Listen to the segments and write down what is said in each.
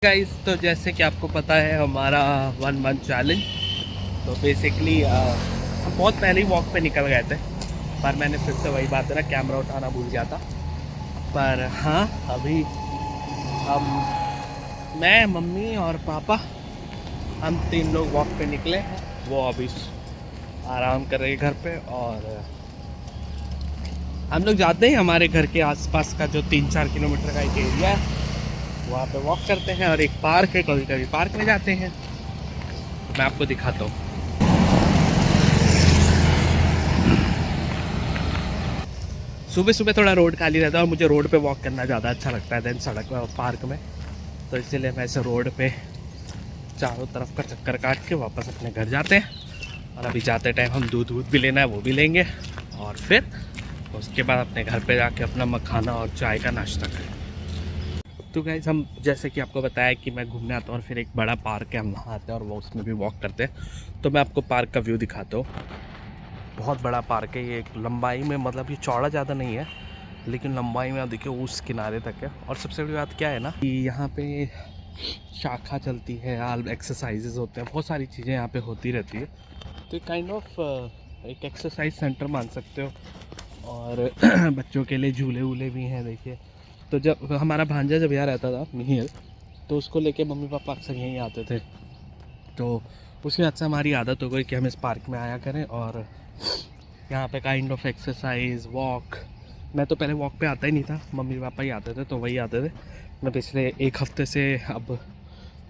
Guys, तो जैसे कि आपको पता है हमारा 1 मंथ चैलेंज। तो बेसिकली हम बहुत पहले ही वॉक पे निकल गए थे, पर मैंने फिर से वही बात है ना, कैमरा उठाना भूल गया था। पर हाँ, अभी हम मैं, मम्मी और पापा, हम 3 लोग वॉक पे निकले हैं। वो अभी आराम कर रहे हैं घर पे, और हम लोग जाते हैं हमारे घर के आसपास का जो 3-4 किलोमीटर का एक एरिया है, वहाँ पे वॉक करते हैं। और एक पार्क है, कभी कभी पार्क में जाते हैं। मैं आपको दिखाता हूँ। सुबह सुबह थोड़ा रोड खाली रहता है, और मुझे रोड पे वॉक करना ज़्यादा अच्छा लगता है देन सड़क में और पार्क में। तो इसीलिए मैं ऐसे रोड पे चारों तरफ का चक्कर काट के वापस अपने घर जाते हैं। और अभी जाते टाइम हम दूध भी लेना है, वो भी लेंगे, और फिर उसके बाद अपने घर पे जाके अपना मखाना और चाय का नाश्ता करें। तो गाइस, हम जैसे कि आपको बताया कि मैं घूमने आता हूँ, और फिर एक बड़ा पार्क है, हम वहाँ आते हैं और वो उसमें भी वॉक करते हैं। तो मैं आपको पार्क का व्यू दिखाता हूँ। बहुत बड़ा पार्क है ये, एक लंबाई में, मतलब ये चौड़ा ज़्यादा नहीं है, लेकिन लंबाई में आप देखिए उस किनारे तक है। और सबसे बड़ी बात क्या है ना, कि यहाँ पे शाखा चलती है, आल एक्सरसाइजेज होते हैं, बहुत सारी चीज़ें यहाँ पे होती रहती है। तो एक काइंड ऑफ एक एक्सरसाइज सेंटर मान सकते हो। और बच्चों के लिए झूले वूले भी हैं, देखिए। तो जब हमारा भांजा जब यहाँ रहता था मिहिर, तो उसको लेके मम्मी पापा अक्सर यहीं आते थे। तो उसके बाद से हमारी आदत हो गई कि हम इस पार्क में आया करें, और यहाँ पे काइंड ऑफ एक्सरसाइज, वॉक। मैं तो पहले वॉक पे आता ही नहीं था, मम्मी पापा ही आते थे, तो वही आते थे। मैं पिछले 1 हफ्ते से अब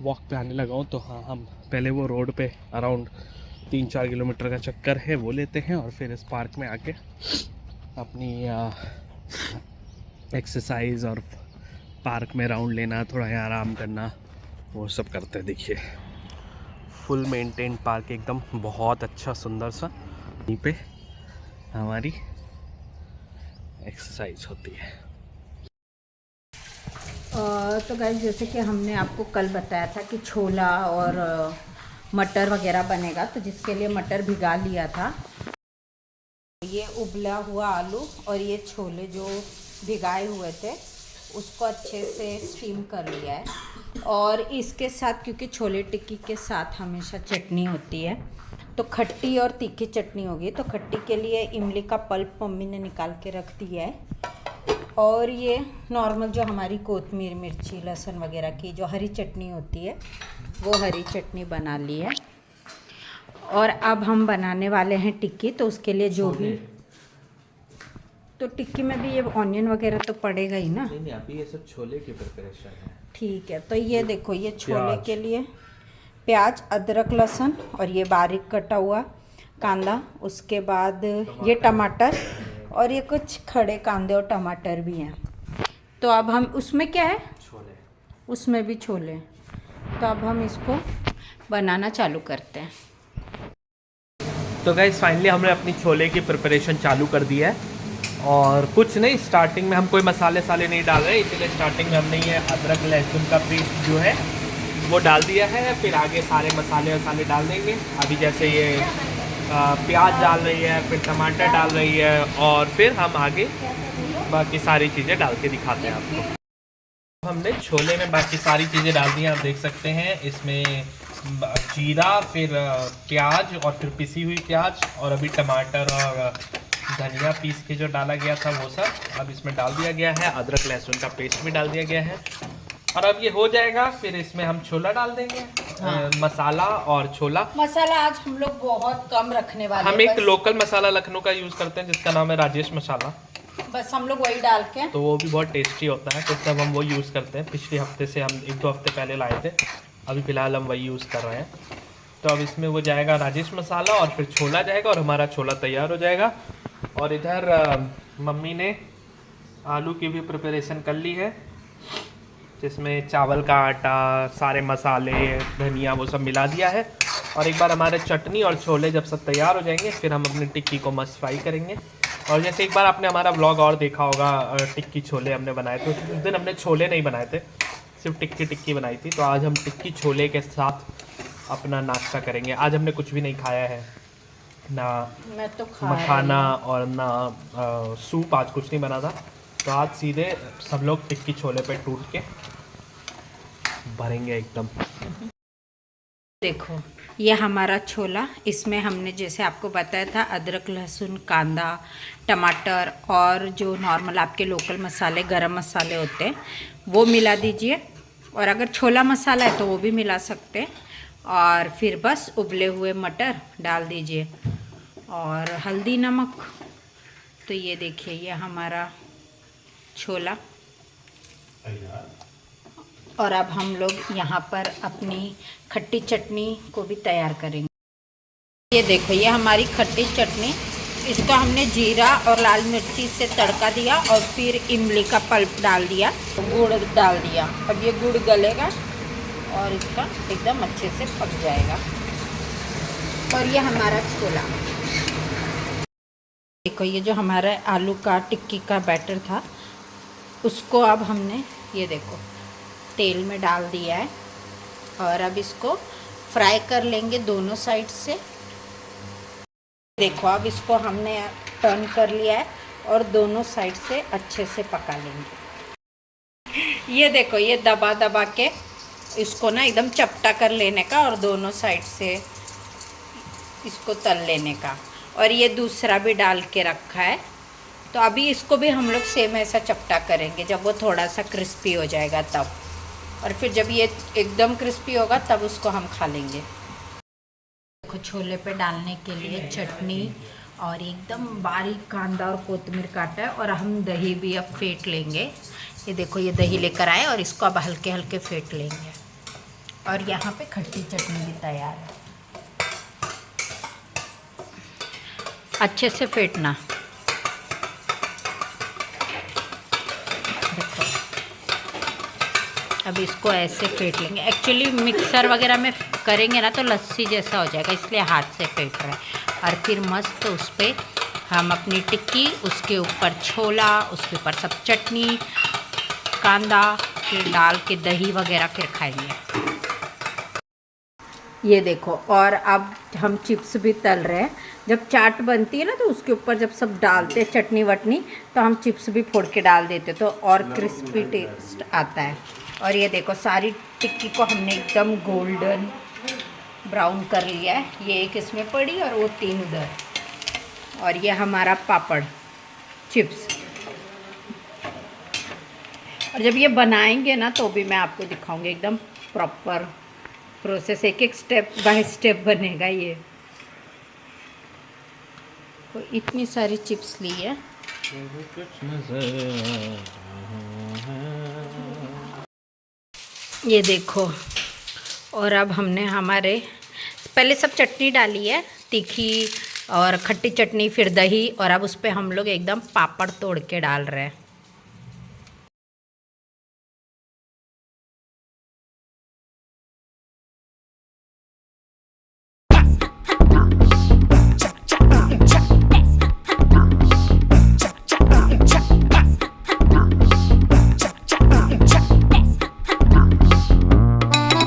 वॉक पे आने लगा हूँ। तो हाँ, हम पहले वो रोड पे अराउंड 3-4 किलोमीटर का चक्कर है वो लेते हैं, और फिर इस पार्क में आके अपनी एक्सरसाइज और पार्क में राउंड लेना, थोड़ा यहाँ आराम करना, वो सब करते हैं। देखिए, फुल मेंटेन पार्क एकदम, बहुत अच्छा सुंदर सा। यहीं पे हमारी एक्सरसाइज होती है। तो गाइस, जैसे कि हमने आपको कल बताया था कि छोला और मटर वगैरह बनेगा, तो जिसके लिए मटर भिगा लिया था। ये उबला हुआ आलू और ये छोले जो भिगाए हुए थे, उसको अच्छे से स्टीम कर लिया है। और इसके साथ, क्योंकि छोले टिक्की के साथ हमेशा चटनी होती है, तो खट्टी और तीखी चटनी होगी। तो खट्टी के लिए इमली का पल्प मम्मी ने निकाल के रख दिया है। और ये नॉर्मल जो हमारी कोतमीर, मिर्ची, लहसुन वगैरह की जो हरी चटनी होती है, वो हरी चटनी बना ली है। और अब हम बनाने वाले हैं टिक्की। तो उसके लिए जो भी, तो टिक्की में भी ये ऑनियन वगैरह तो पड़ेगा ही ना। नहीं, अभी ये सब छोले की प्रिपरेशन है। ठीक है, तो ये देखो, ये छोले के लिए प्याज, अदरक, लहसुन और ये बारीक कटा हुआ कांदा, उसके बाद ये टमाटर, और ये कुछ खड़े कांदे और टमाटर भी हैं। तो अब हम, उसमें क्या है, छोले, उसमें भी छोले। तो अब हम इसको बनाना चालू करते हैं। तो गाइस, फाइनली हमने अपनी छोले की प्रिपरेशन चालू कर दी है। और कुछ नहीं, स्टार्टिंग में हम कोई मसाले साले नहीं डाल रहे, इसलिए स्टार्टिंग में हमने ये अदरक लहसुन का पेस्ट जो है वो डाल दिया है। फिर आगे सारे मसाले वसाले डाल देंगे। अभी जैसे ये प्याज डाल रही है, फिर टमाटर डाल रही है, और फिर हम आगे बाकी सारी चीज़ें डाल के दिखाते हैं आपको। हमने छोले में बाकी सारी चीज़ें डाल दी हैं, आप देख सकते हैं। इसमें जीरा, फिर प्याज, और फिर पिसी हुई प्याज, और अभी टमाटर और धनिया पीस के जो डाला गया था वो सब अब इसमें डाल दिया गया है। अदरक लहसुन का पेस्ट भी डाल दिया गया है, और अब ये हो जाएगा। फिर इसमें हम छोला डाल देंगे। हाँ। मसाला और छोला, मसाला आज हम लोग बहुत कम रखने वाले हैं। हम एक लोकल मसाला लखनऊ का यूज़ करते हैं जिसका नाम है राजेश मसाला। बस हम लोग वही डाल के, तो वो भी बहुत टेस्टी होता है, तो तब हम वो यूज़ करते हैं। पिछले हफ्ते से हम 1-2 हफ्ते पहले लाए थे, अभी फ़िलहाल हम वही यूज़ कर रहे हैं। तो अब इसमें वो जाएगा राजेश मसाला, और फिर छोला जाएगा, और हमारा छोला तैयार हो जाएगा। और इधर मम्मी ने आलू की भी प्रिपरेशन कर ली है, जिसमें चावल का आटा, सारे मसाले, धनिया, वो सब मिला दिया है। और एक बार हमारे चटनी और छोले जब सब तैयार हो जाएंगे, फिर हम अपनी टिक्की को मस्त फ्राई करेंगे। और जैसे एक बार आपने हमारा व्लॉग और देखा होगा, टिक्की छोले हमने बनाए थे, उस दिन हमने छोले नहीं बनाए थे, सिर्फ टिक्की बनाई थी। तो आज हम टिक्की छोले के साथ अपना नाश्ता करेंगे। आज हमने कुछ भी नहीं खाया है, ना मैं तो खा मखाना और ना सूप, आज कुछ नहीं बना था। तो आज सीधे सब लोग टिक्की छोले पे टूट के भरेंगे एकदम। देखो ये हमारा छोला, इसमें हमने जैसे आपको बताया था अदरक लहसुन कांदा टमाटर और जो नॉर्मल आपके लोकल मसाले गरम मसाले होते हैं वो मिला दीजिए, और अगर छोला मसाला है तो वो भी मिला सकते हैं, और फिर बस उबले हुए मटर डाल दीजिए और हल्दी नमक। तो ये देखिए ये हमारा छोला। और अब हम लोग यहाँ पर अपनी खट्टी चटनी को भी तैयार करेंगे। ये देखो ये हमारी खट्टी चटनी, इसको हमने जीरा और लाल मिर्ची से तड़का दिया और फिर इमली का पल्प डाल दिया, गुड़ डाल दिया। अब ये गुड़ गलेगा और इसका एकदम अच्छे से पक जाएगा। और ये हमारा छोला, देखो ये जो हमारा आलू का टिक्की का बैटर था उसको अब हमने ये देखो तेल में डाल दिया है, और अब इसको फ्राई कर लेंगे दोनों साइड से। देखो अब इसको हमने टर्न कर लिया है और दोनों साइड से अच्छे से पका लेंगे। ये देखो ये दबा दबा के इसको ना एकदम चपटा कर लेने का और दोनों साइड से इसको तल लेने का। और ये दूसरा भी डाल के रखा है, तो अभी इसको भी हम लोग सेम ऐसा चपटा करेंगे जब वो थोड़ा सा क्रिस्पी हो जाएगा तब, और फिर जब ये एकदम क्रिस्पी होगा तब उसको हम खा लेंगे। देखो छोले पे डालने के लिए चटनी और एकदम बारीक कांदा और कोतमीर काटा है, और हम दही भी अब फेंट लेंगे। ये देखो ये दही लेकर आए और इसको अब हल्के हल्के फेंट लेंगे। और यहाँ पे खट्टी चटनी भी तैयार है, अच्छे से फेंटना। देखो अब इसको ऐसे फेंट लेंगे। एक्चुअली मिक्सर वगैरह में करेंगे ना तो लस्सी जैसा हो जाएगा, इसलिए हाथ से फेंट रहे हैं। और फिर मस्त उस पर हम अपनी टिक्की, उसके ऊपर छोला, उसके ऊपर सब चटनी कांदा फिर डाल के दही वगैरह फिर खाएंगे। ये देखो और अब हम चिप्स भी तल रहे हैं। जब चाट बनती है ना तो उसके ऊपर जब सब डालते हैं चटनी वटनी, तो हम चिप्स भी फोड़ के डाल देते तो और क्रिस्पी टेस्ट आता है। और ये देखो सारी टिक्की को हमने एकदम गोल्डन ब्राउन कर लिया है। ये एक इसमें पड़ी और वो 3 उधर। और ये हमारा पापड़ चिप्स। और जब ये बनाएंगे ना तो भी मैं आपको दिखाऊंगी एकदम प्रॉपर प्रोसेस, एक एक स्टेप बाय स्टेप बनेगा ये। तो इतनी सारी चिप्स ली है। ये देखो और अब हमने हमारे पहले सब चटनी डाली है, तीखी और खट्टी चटनी, फिर दही, और अब उस पर हम लोग एकदम पापड़ तोड़ के डाल रहे हैं।